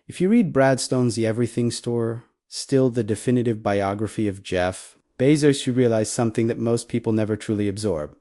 If you read Brad Stone's The Everything Store, still the definitive biography of Jeff Bezos, you realize something that most people never truly absorb.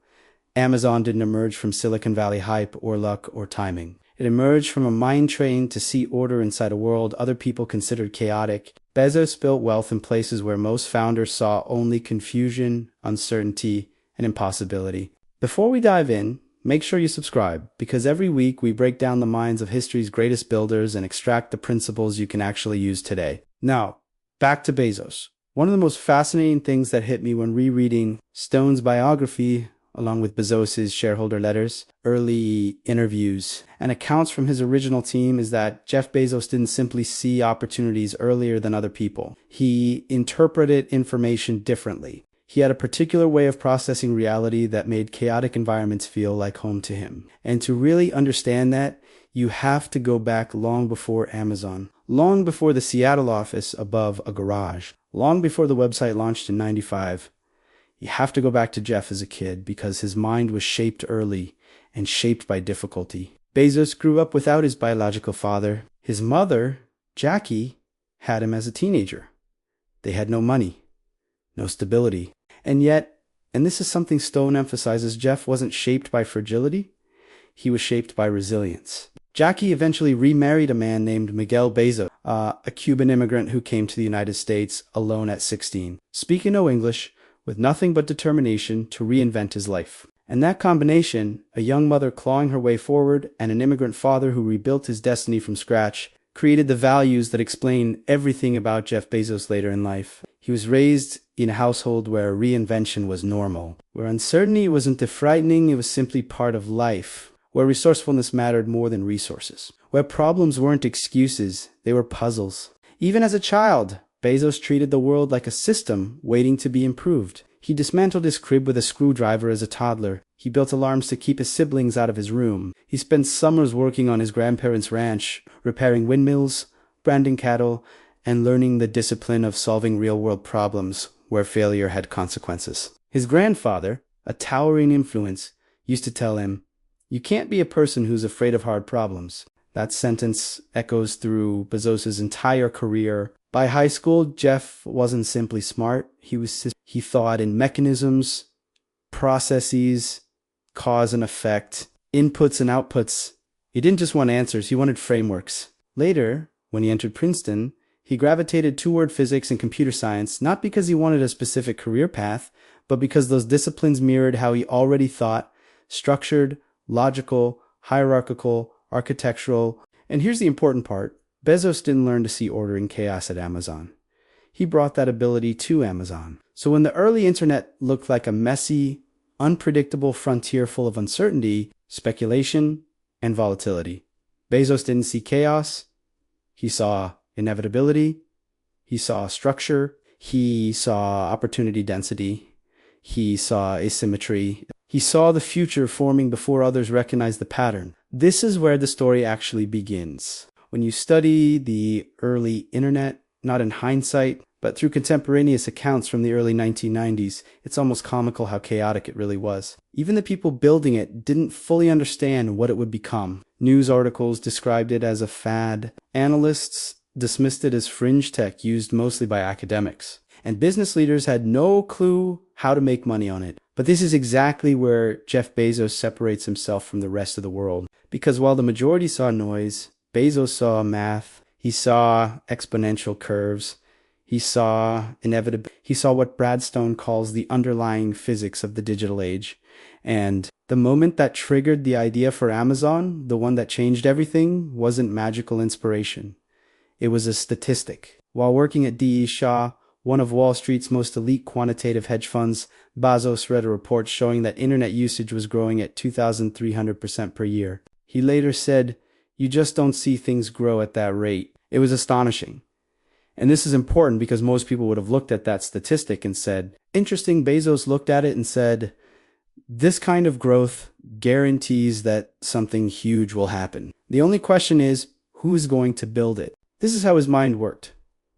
Amazon didn't emerge from Silicon Valley hype or luck or timing. It emerged from a mind trained to see order inside a world other people considered chaotic. Bezos built wealth in places where most founders saw only confusion, uncertainty, and impossibility. Before we dive in, make sure you subscribe, because every week we break down the minds of history's greatest builders and extract the principles you can actually use today. Now, back to Bezos. One of the most fascinating things that hit me when rereading Stone's biography, along with Bezos' shareholder letters, early interviews, and accounts from his original team, is that Jeff Bezos didn't simply see opportunities earlier than other people. He interpreted information differently. He had a particular way of processing reality that made chaotic environments feel like home to him. And to really understand that, you have to go back long before Amazon, long before the Seattle office above a garage, long before the website launched in '95. You have to go back to Jeff as a kid, because his mind was shaped early and shaped by difficulty. Bezos grew up without his biological father. His mother, Jackie, had him as a teenager. They had no money, no stability. And yet, and this is something Stone emphasizes, Jeff wasn't shaped by fragility. He was shaped by resilience. Jackie eventually remarried a man named Miguel Bezos, a Cuban immigrant who came to the United States alone at 16, speaking no English, with nothing but determination to reinvent his life. And that combination, a young mother clawing her way forward and an immigrant father who rebuilt his destiny from scratch, created the values that explain everything about Jeff Bezos later in life. He was raised in a household where reinvention was normal, where uncertainty wasn't frightening, it was simply part of life, where resourcefulness mattered more than resources, where problems weren't excuses, they were puzzles. Even as a child, Bezos treated the world like a system waiting to be improved. He dismantled his crib with a screwdriver as a toddler. He built alarms to keep his siblings out of his room. He spent summers working on his grandparents' ranch, repairing windmills, branding cattle, and learning the discipline of solving real-world problems where failure had consequences. His grandfather, a towering influence, used to tell him, "You can't be a person who's afraid of hard problems." That sentence echoes through Bezos' entire career. By high school, Jeff wasn't simply smart. He thought in mechanisms, processes, cause and effect, inputs and outputs. He didn't just want answers, he wanted frameworks. Later, when he entered Princeton, he gravitated toward physics and computer science, not because he wanted a specific career path, but because those disciplines mirrored how he already thought: structured, logical, hierarchical, architectural. And here's the important part. Bezos didn't learn to see order in chaos at Amazon. He brought that ability to Amazon. So when the early internet looked like a messy, unpredictable frontier full of uncertainty, speculation, and volatility, Bezos didn't see chaos. He saw inevitability. He saw structure. He saw opportunity density. He saw asymmetry. He saw the future forming before others recognized the pattern. This is where the story actually begins. When you study the early internet, not in hindsight, but through contemporaneous accounts from the early 1990s, it's almost comical how chaotic it really was. Even the people building it didn't fully understand what it would become. News articles described it as a fad. Analysts dismissed it as fringe tech used mostly by academics. And business leaders had no clue how to make money on it. But this is exactly where Jeff Bezos separates himself from the rest of the world. Because while the majority saw noise, Bezos saw math, he saw exponential curves, he saw inevitability, he saw what Brad Stone calls the underlying physics of the digital age. And the moment that triggered the idea for Amazon, the one that changed everything, wasn't magical inspiration. It was a statistic. While working at D.E. Shaw, one of Wall Street's most elite quantitative hedge funds, Bezos read a report showing that internet usage was growing at 2,300% per year. He later said, "You just don't see things grow at that rate." It was astonishing. And this is important because most people would have looked at that statistic and said, interesting. Bezos looked at it and said, this kind of growth guarantees that something huge will happen. The only question is, who's going to build it? This is how his mind worked.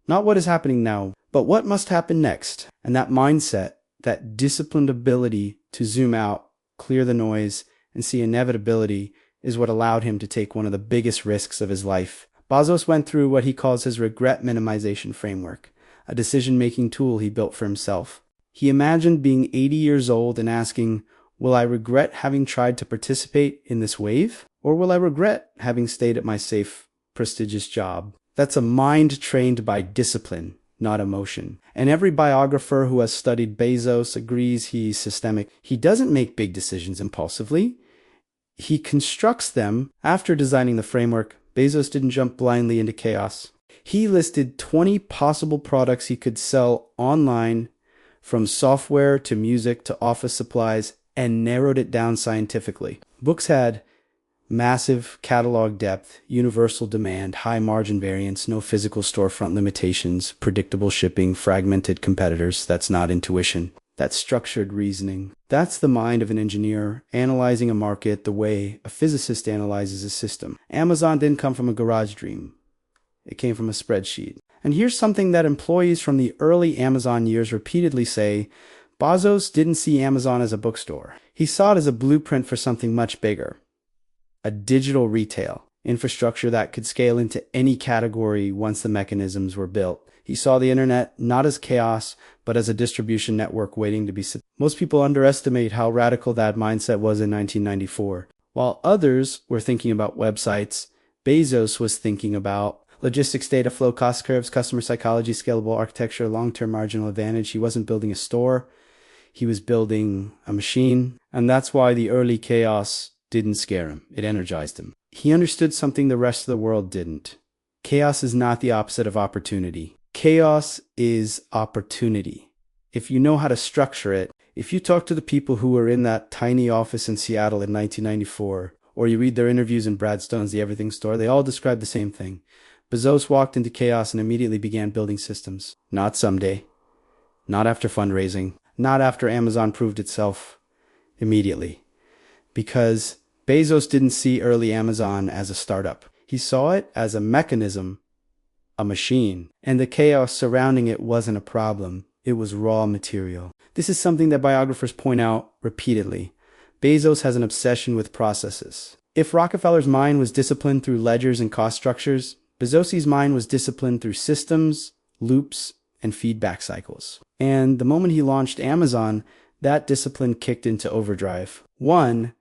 Not what is happening now, but what must happen next. And that mindset, that disciplined ability to zoom out, clear the noise, and see inevitability is what allowed him to take one of the biggest risks of his life, Bezos went through what he calls his regret minimization framework, a decision-making tool he built for himself. He imagined being 80 years old and asking, will I regret having tried to participate in this wave? Or will I regret having stayed at my safe, prestigious job? That's a mind trained by discipline, not emotion. And every biographer who has studied Bezos agrees he's systemic. He doesn't make big decisions impulsively. He constructs them. After designing the framework, Bezos didn't jump blindly into chaos. He listed 20 possible products he could sell online, from software to music to office supplies, and narrowed it down scientifically. Books had massive catalog depth, universal demand, high margin variance, no physical storefront limitations, predictable shipping, fragmented competitors. That's not intuition. That's structured reasoning. That's the mind of an engineer analyzing a market the way a physicist analyzes a system. Amazon didn't come from a garage dream. It came from a spreadsheet. And here's something that employees from the early Amazon years repeatedly say: Bezos didn't see Amazon as a bookstore. He saw it as a blueprint for something much bigger. A digital retail infrastructure that could scale into any category once the mechanisms were built. He saw the internet not as chaos, but as a distribution network waiting to be set. Most people underestimate how radical that mindset was in 1994. While others were thinking about websites, Bezos was thinking about logistics, data flow, cost curves, customer psychology, scalable architecture, long-term marginal advantage. He wasn't building a store. He was building a machine. And that's why the early chaos didn't scare him. It energized him. He understood something the rest of the world didn't. Chaos is not the opposite of opportunity. Chaos is opportunity. If you know how to structure it, if you talk to the people who were in that tiny office in Seattle in 1994, or you read their interviews in Brad Stone's The Everything Store, they all describe the same thing. Bezos walked into chaos and immediately began building systems. Not someday. Not after fundraising. Not after Amazon proved itself. Immediately. Because Bezos didn't see early Amazon as a startup. He saw it as a mechanism, a machine. And the chaos surrounding it wasn't a problem. It was raw material. This is something that biographers point out repeatedly. Bezos has an obsession with processes. If Rockefeller's mind was disciplined through ledgers and cost structures, Bezos' mind was disciplined through systems, loops, and feedback cycles. And the moment he launched Amazon, that discipline kicked into overdrive. 1.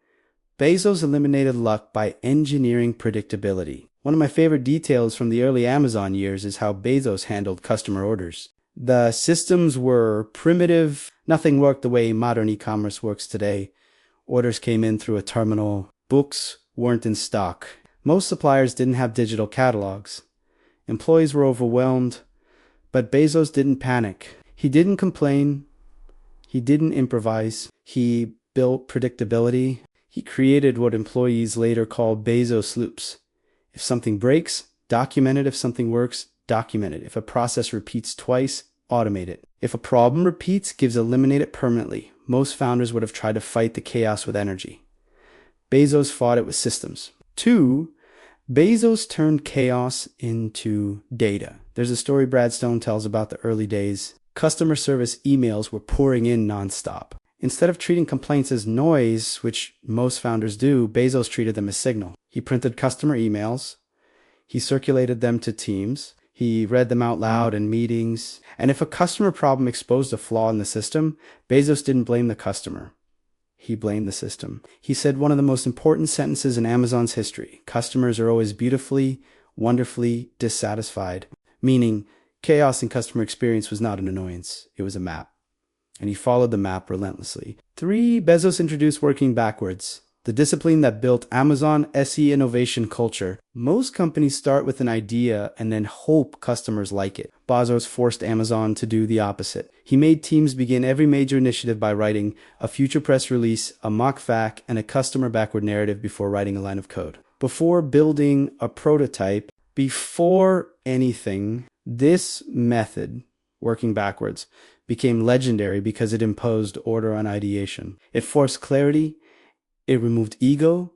Bezos eliminated luck by engineering predictability. One of my favorite details from the early Amazon years is how Bezos handled customer orders. The systems were primitive. Nothing worked the way modern e-commerce works today. Orders came in through a terminal. Books weren't in stock. Most suppliers didn't have digital catalogs. Employees were overwhelmed, but Bezos didn't panic. He didn't complain. He didn't improvise. He built predictability. He created what employees later called Bezos loops. If something breaks, document it. If something works, document it. If a process repeats twice, automate it. If a problem repeats, eliminate it permanently. Most founders would have tried to fight the chaos with energy. Bezos fought it with systems. 2, Bezos turned chaos into data. There's a story Brad Stone tells about the early days. Customer service emails were pouring in nonstop. Instead of treating complaints as noise, which most founders do, Bezos treated them as signal. He printed customer emails. He circulated them to teams. He read them out loud in meetings. And if a customer problem exposed a flaw in the system, Bezos didn't blame the customer. He blamed the system. He said one of the most important sentences in Amazon's history: customers are always beautifully, wonderfully dissatisfied. Meaning, chaos in customer experience was not an annoyance. It was a map. And he followed the map relentlessly. 3, Bezos introduced working backwards. The discipline that built Amazon SE innovation culture. Most companies start with an idea and then hope customers like it. Bezos forced Amazon to do the opposite. He made teams begin every major initiative by writing a future press release, a mock fac, and a customer backward narrative before writing a line of code. Before building a prototype, before anything, this method, working backwards, became legendary because it imposed order on ideation. It forced clarity. It removed ego.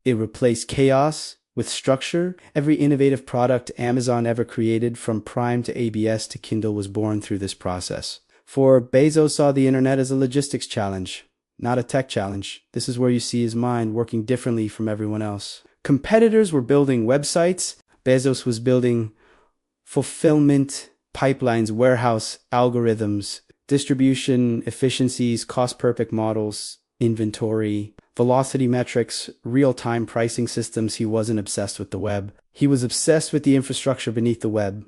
It replaced chaos with structure. Every innovative product Amazon ever created, from Prime to ABS to Kindle, was born through this process. For Bezos saw the internet as a logistics challenge, not a tech challenge. This is where you see his mind working differently from everyone else. Competitors were building websites. Bezos was building fulfillment pipelines, warehouse algorithms, distribution efficiencies, cost perfect models, inventory, velocity metrics, real-time pricing systems. He wasn't obsessed with the web. He was obsessed with the infrastructure beneath the web.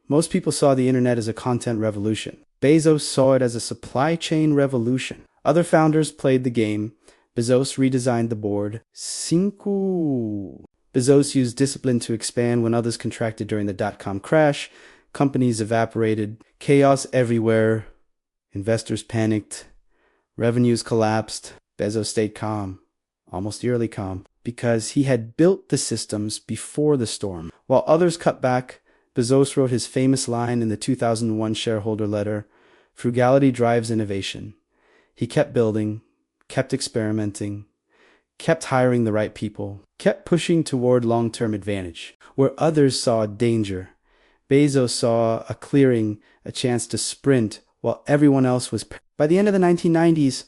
Most people saw the internet as a content revolution. Bezos saw it as a supply chain revolution. Other founders played the game. Bezos redesigned the board. Bezos used discipline to expand when others contracted during the dot-com crash. Companies evaporated. Chaos everywhere. Investors panicked. Revenues collapsed. Bezos stayed calm, almost eerily calm, because he had built the systems before the storm. While others cut back, Bezos wrote his famous line in the 2001 shareholder letter, "Frugality drives innovation." He kept building, kept experimenting, kept hiring the right people, kept pushing toward long-term advantage. Where others saw danger, Bezos saw a clearing, a chance to sprint, while everyone else was... By the end of the 1990s,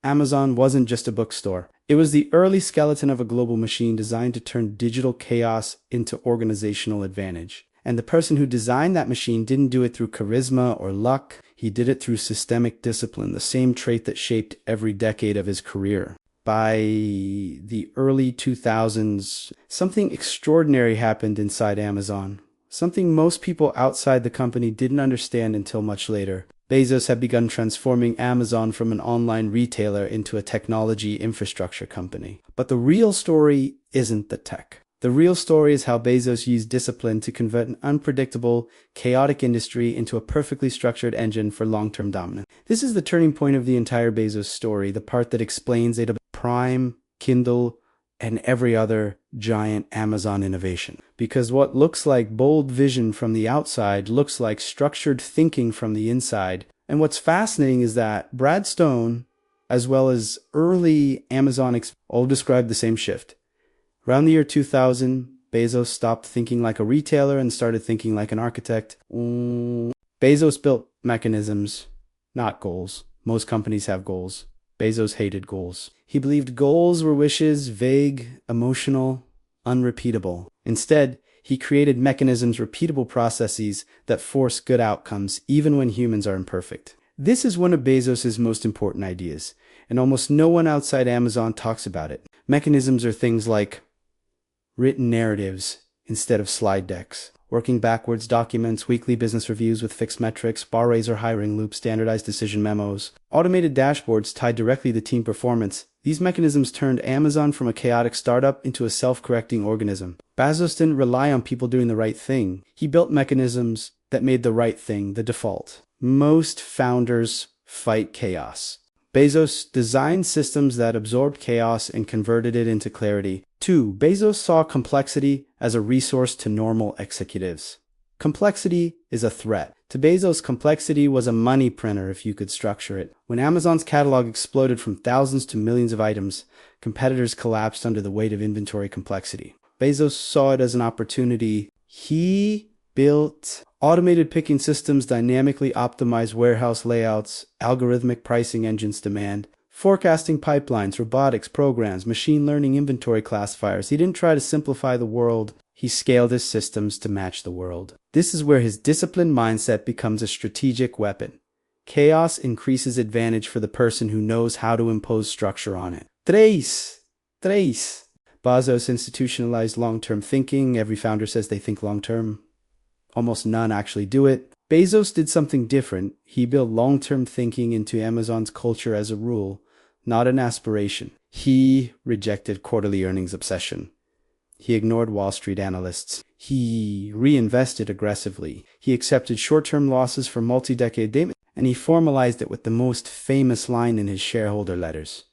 Amazon wasn't just a bookstore. It was the early skeleton of a global machine designed to turn digital chaos into organizational advantage. And the person who designed that machine didn't do it through charisma or luck. He did it through systemic discipline, the same trait that shaped every decade of his career. By the early 2000s, something extraordinary happened inside Amazon. Something most people outside the company didn't understand until much later. Bezos had begun transforming Amazon from an online retailer into a technology infrastructure company. But the real story isn't the tech. The real story is how Bezos used discipline to convert an unpredictable, chaotic industry into a perfectly structured engine for long-term dominance. This is the turning point of the entire Bezos story, the part that explains AWS Prime, Kindle, and every other giant Amazon innovation. Because what looks like bold vision from the outside looks like structured thinking from the inside. And what's fascinating is that Brad Stone, as well as early Amazon, all describe the same shift. Around the year 2000, Bezos stopped thinking like a retailer and started thinking like an architect. Bezos built mechanisms, not goals. Most companies have goals. Bezos hated goals. He believed goals were wishes, vague, emotional, unrepeatable. Instead, he created mechanisms, repeatable processes that force good outcomes, even when humans are imperfect. This is one of Bezos' most important ideas, and almost no one outside Amazon talks about it. Mechanisms are things like written narratives instead of slide decks, working backwards documents, weekly business reviews with fixed metrics, bar raiser hiring loops, standardized decision memos, automated dashboards tied directly to team performance. These mechanisms turned Amazon from a chaotic startup into a self-correcting organism. Bezos didn't rely on people doing the right thing. He built mechanisms that made the right thing the default. Most founders fight chaos. Bezos designed systems that absorbed chaos and converted it into clarity. 2. Bezos saw complexity as a resource to normal executives. Complexity is a threat. To Bezos, complexity was a money printer if you could structure it. When Amazon's catalog exploded from thousands to millions of items, competitors collapsed under the weight of inventory complexity. Bezos saw it as an opportunity. He built automated picking systems, dynamically optimized warehouse layouts, algorithmic pricing engines demand, forecasting pipelines, robotics programs, machine learning inventory classifiers. He didn't try to simplify the world. He scaled his systems to match the world. This is where his disciplined mindset becomes a strategic weapon. Chaos increases advantage for the person who knows how to impose structure on it. 3. Bezos institutionalized long-term thinking. Every founder says they think long-term. Almost none actually do it. Bezos did something different. He built long-term thinking into Amazon's culture as a rule, not an aspiration. He rejected quarterly earnings obsession. He ignored Wall Street analysts. He reinvested aggressively. He accepted short-term losses for multi-decade data, and he formalized it with the most famous line in his shareholder letters.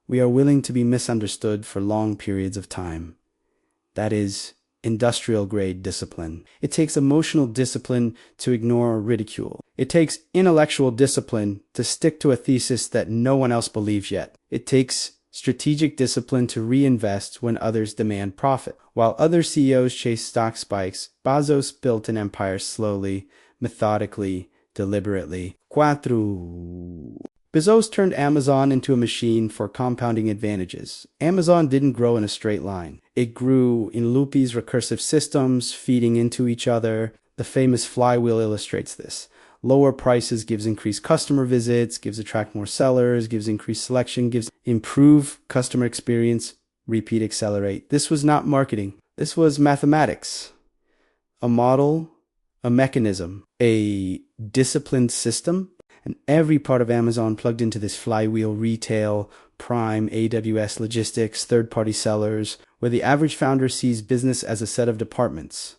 "We are willing to be misunderstood for long periods of time." That is industrial-grade discipline. It takes emotional discipline to ignore ridicule. It takes intellectual discipline to stick to a thesis that no one else believes yet. It takes strategic discipline to reinvest when others demand profit. While other CEOs chase stock spikes, Bezos built an empire slowly, methodically, deliberately. 4. Bezos turned Amazon into a machine for compounding advantages. Amazon didn't grow in a straight line. It grew in loopy recursive systems, feeding into each other. The famous flywheel illustrates this. Lower prices gives increased customer visits, gives attract more sellers, gives increased selection, gives improve customer experience, repeat, accelerate. This was not marketing. This was mathematics. A model, a mechanism, a disciplined system, and every part of Amazon plugged into this flywheel: retail, Prime, AWS, logistics, third-party sellers, where the average founder sees business as a set of departments.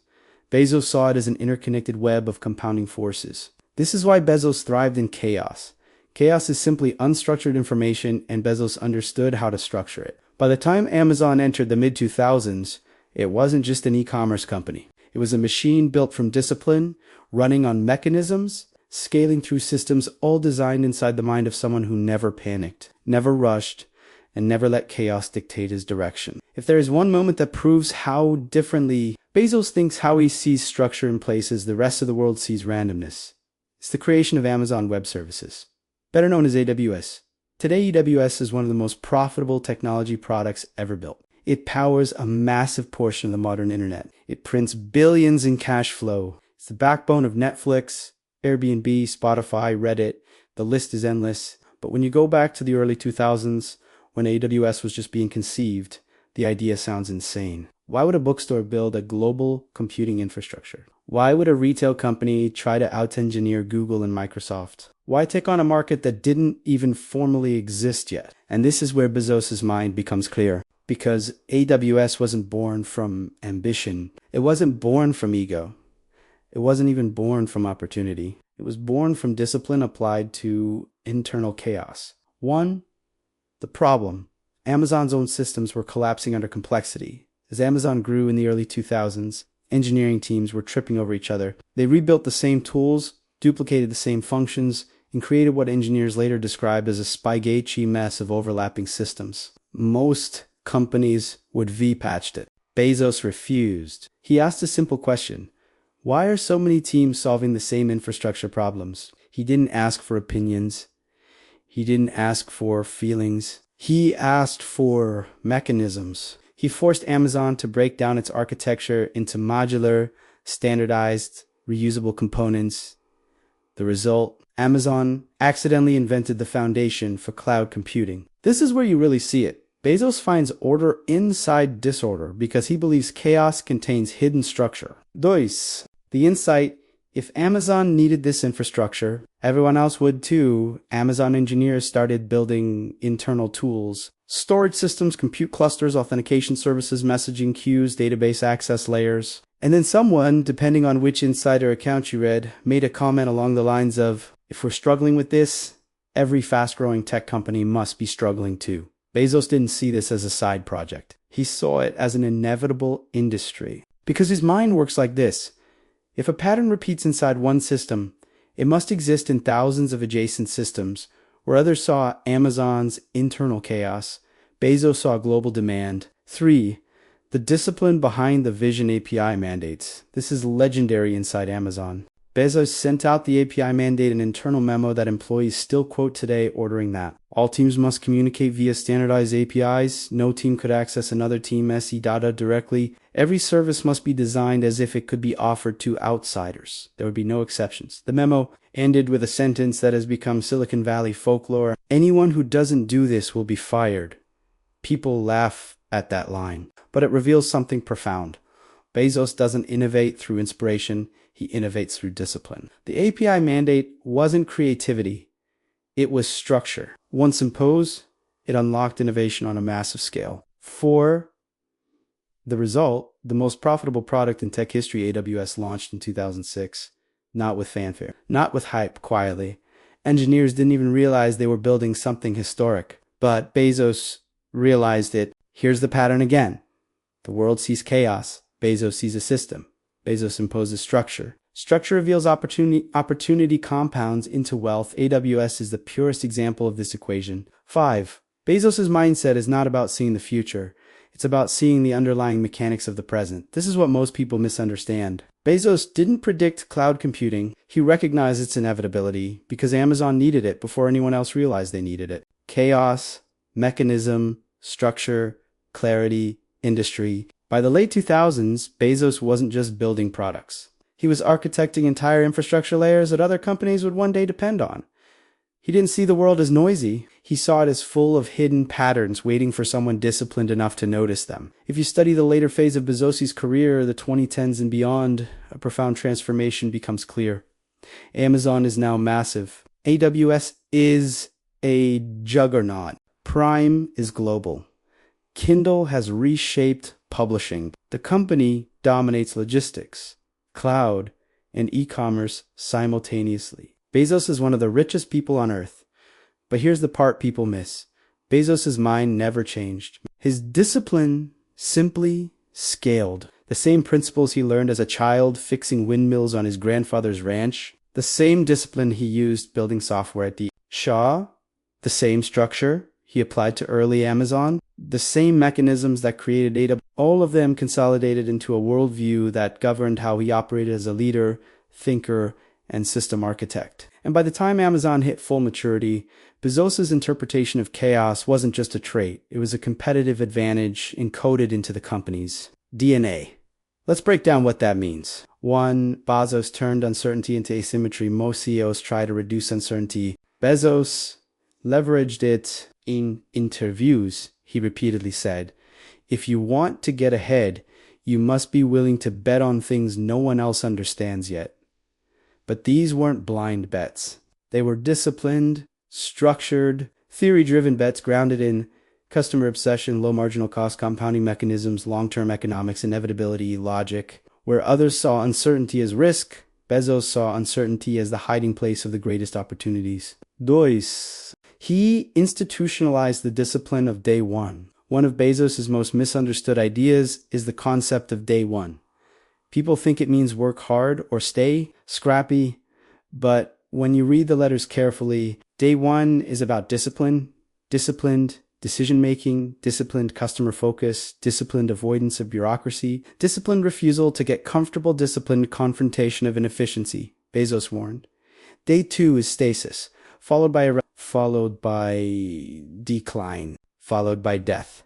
Bezos saw it as an interconnected web of compounding forces. This is why Bezos thrived in chaos. Chaos is simply unstructured information, and Bezos understood how to structure it. By the time Amazon entered the mid-2000s, it wasn't just an e-commerce company. It was a machine built from discipline, running on mechanisms, scaling through systems all designed inside the mind of someone who never panicked, never rushed, and never let chaos dictate his direction. If there is one moment that proves how differently Bezos thinks, how he sees structure in places the rest of the world sees randomness, it's the creation of Amazon Web Services, better known as AWS. Today, AWS is one of the most profitable technology products ever built. It powers a massive portion of the modern internet. It prints billions in cash flow. It's the backbone of Netflix, Airbnb, Spotify, Reddit. The list is endless. But when you go back to the early 2000s, when AWS was just being conceived, the idea sounds insane. Why would a bookstore build a global computing infrastructure? Why would a retail company try to out-engineer Google and Microsoft? Why take on a market that didn't even formally exist yet? And this is where Bezos' mind becomes clear. Because AWS wasn't born from ambition. It wasn't born from ego. It wasn't even born from opportunity. It was born from discipline applied to internal chaos. One, the problem. Amazon's own systems were collapsing under complexity. As Amazon grew in the early 2000s, engineering teams were tripping over each other. They rebuilt the same tools, duplicated the same functions, and created what engineers later described as a spaghetti mess of overlapping systems. Most companies would V-patched it. Bezos refused. He asked a simple question. Why are so many teams solving the same infrastructure problems? He didn't ask for opinions. He didn't ask for feelings. He asked for mechanisms. He forced Amazon to break down its architecture into modular, standardized, reusable components. The result, Amazon accidentally invented the foundation for cloud computing. This is where you really see it. Bezos finds order inside disorder because he believes chaos contains hidden structure. Dois, the insight, if Amazon needed this infrastructure, everyone else would too. Amazon engineers started building internal tools, storage systems, compute clusters, authentication services, messaging queues, database access layers. And then someone, depending on which insider account you read, made a comment along the lines of, if we're struggling with this, every fast-growing tech company must be struggling too. Bezos didn't see this as a side project. He saw it as an inevitable industry. Because his mind works like this. If a pattern repeats inside one system, it must exist in thousands of adjacent systems. Where others saw Amazon's internal chaos, Bezos saw global demand. 3. The discipline behind the Vision API mandates. This is legendary inside Amazon. Bezos sent out the API mandate, an internal memo that employees still quote today, ordering that all teams must communicate via standardized APIs. No team could access another team SE data directly. Every service must be designed as if it could be offered to outsiders. There would be no exceptions. The memo ended with a sentence that has become Silicon Valley folklore. Anyone who doesn't do this will be fired. People laugh at that line, but it reveals something profound. Bezos doesn't innovate through inspiration. He innovates through discipline. The API mandate wasn't creativity. It was structure. Once imposed, it unlocked innovation on a massive scale. 4. The result, the most profitable product in tech history, AWS launched in 2006. Not with fanfare. Not with hype, quietly. Engineers didn't even realize they were building something historic. But Bezos realized it. Here's the pattern again. The world sees chaos. Bezos sees a system. Bezos imposes structure. Structure reveals opportunity. Opportunity compounds into wealth. AWS is the purest example of this equation. 5. Bezos' mindset is not about seeing the future. It's about seeing the underlying mechanics of the present. This is what most people misunderstand. Bezos didn't predict cloud computing. He recognized its inevitability because Amazon needed it before anyone else realized they needed it. Chaos, mechanism, structure, clarity, industry. By the late 2000s, Bezos wasn't just building products. He was architecting entire infrastructure layers that other companies would one day depend on. He didn't see the world as noisy. He saw it as full of hidden patterns waiting for someone disciplined enough to notice them. If you study the later phase of Bezos' career, the 2010s and beyond, a profound transformation becomes clear. Amazon is now massive. AWS is a juggernaut. Prime is global. Kindle has reshaped publishing. The company dominates logistics, cloud, and e-commerce simultaneously. Bezos is one of the richest people on earth. But here's the part people miss. Bezos' mind never changed. His discipline simply scaled. The same principles he learned as a child fixing windmills on his grandfather's ranch, the same discipline he used building software at the Shaw, the same structure he applied to early Amazon, the same mechanisms that created AWS, all of them consolidated into a worldview that governed how he operated as a leader, thinker, and system architect. And by the time Amazon hit full maturity, Bezos' interpretation of chaos wasn't just a trait, it was a competitive advantage encoded into the company's DNA. Let's break down what that means. 1. Bezos turned uncertainty into asymmetry. Most CEOs try to reduce uncertainty. Bezos leveraged it in interviews. He repeatedly said, "If you want to get ahead, you must be willing to bet on things no one else understands yet." But these weren't blind bets. They were disciplined, structured, theory-driven bets grounded in customer obsession, low marginal cost, compounding mechanisms, long-term economics, inevitability, logic. Where others saw uncertainty as risk, Bezos saw uncertainty as the hiding place of the greatest opportunities. 2. He institutionalized the discipline of day one. One of Bezos' most misunderstood ideas is the concept of day one. People think it means work hard or stay scrappy, but when you read the letters carefully, day one is about discipline, disciplined decision-making, disciplined customer focus, disciplined avoidance of bureaucracy, disciplined refusal to get comfortable, disciplined confrontation of inefficiency, Bezos warned. Day two is stasis, followed by decline, followed by death.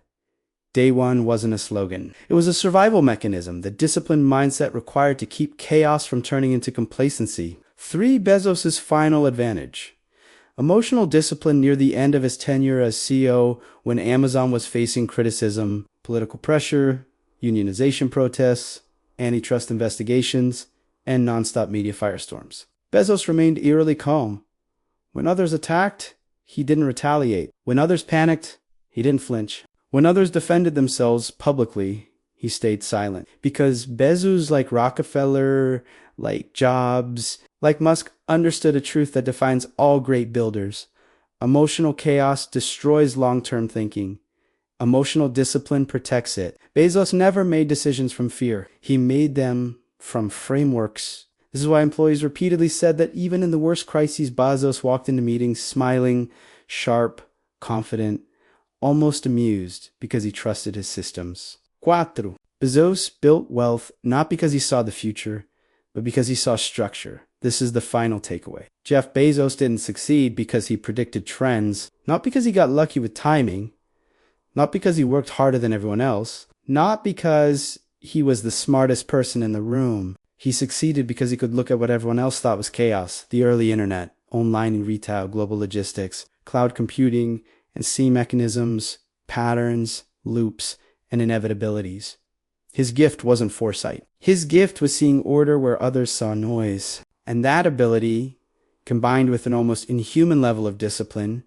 Day one wasn't a slogan. It was a survival mechanism, the disciplined mindset required to keep chaos from turning into complacency. 3. Bezos' final advantage. Emotional discipline near the end of his tenure as CEO when Amazon was facing criticism, political pressure, unionization protests, antitrust investigations, and nonstop media firestorms. Bezos remained eerily calm. When others attacked, he didn't retaliate. When others panicked, he didn't flinch. When others defended themselves publicly, he stayed silent. Because Bezos, like Rockefeller, like Jobs, like Musk, understood a truth that defines all great builders. Emotional chaos destroys long-term thinking. Emotional discipline protects it. Bezos never made decisions from fear. He made them from frameworks. This is why employees repeatedly said that even in the worst crises, Bezos walked into meetings smiling, sharp, confident, almost amused because he trusted his systems. 4. Bezos built wealth not because he saw the future, but because he saw structure. This is the final takeaway. Jeff Bezos didn't succeed because he predicted trends, not because he got lucky with timing, not because he worked harder than everyone else, not because he was the smartest person in the room. He succeeded because he could look at what everyone else thought was chaos, the early internet, online and retail, global logistics, cloud computing, and see mechanisms, patterns, loops, and inevitabilities. His gift wasn't foresight. His gift was seeing order where others saw noise. And that ability, combined with an almost inhuman level of discipline,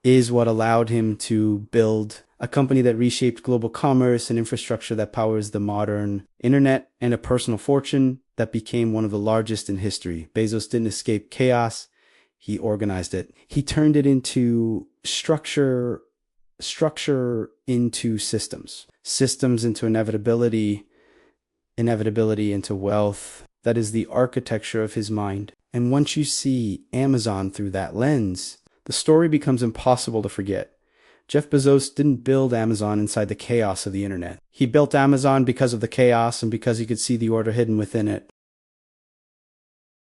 is what allowed him to build a company that reshaped global commerce, an infrastructure that powers the modern internet, and a personal fortune that became one of the largest in history. Bezos didn't escape chaos. He organized it. He turned it into structure into systems into inevitability into wealth. That is the architecture of his mind. And once you see Amazon through that lens, the story becomes impossible to forget. Jeff Bezos didn't build Amazon inside the chaos of the internet. He built Amazon because of the chaos and because he could see the order hidden within it.